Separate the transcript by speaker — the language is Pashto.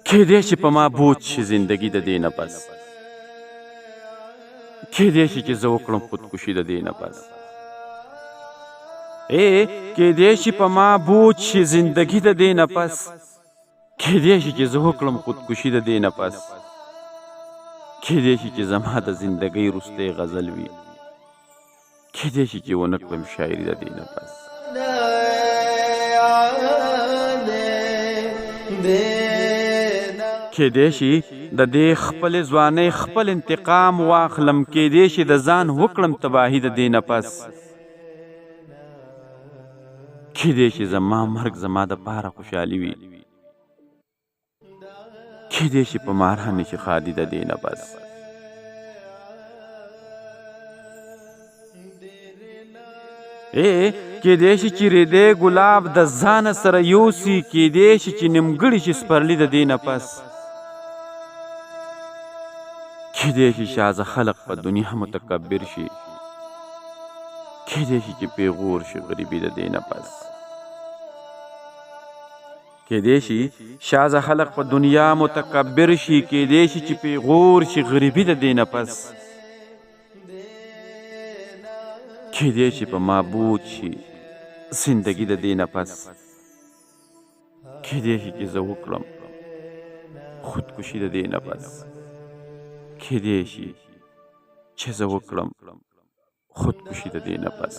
Speaker 1: کیدای شي په ما بوج شي زندګي د دې نه پس کیدای شي چې زه وکړم خودکشي د دې نه پس کیدای شي په ما بوج شي زندګي د دې نه پس کیدای شي چې زه وکړم خودکشي د دې نه پس کیدای شي چې زما د زندګۍ وروستی غزل وي کیدای شي چې ونه کړم شاعري د دې نه پس کیدای شي د دې خپل ځوانۍ خپل انتقام واخلم کیدای شي د ځان وکړم تباهي د دې نه پس کیدای شي زما مرګ زما د پاره خوشحالي وي کیدای شي په ما رانه شي خالي د دې نه پس کیدای شي چې ریدی ګلاب د ځانه سره یوسي کیدای شي چې نیمګړي شي سپرلي د دې نه پس کیدای شي شازه خلق په دنیا متکبر شي کیدای شي چې پیغور شي غریبي د دې نه پس کیدای شي شازه خلق په دنیا متکبر شي کیدای شي چې پیغور شي غریبي د دې نه پس کیدای شي په ما بوج شي زندګي د دې نه پس کیدای شي چې زه وکړم خودکشي د دې نه پس کیدای شي چې زه وکړم خودکشي د دې نه پس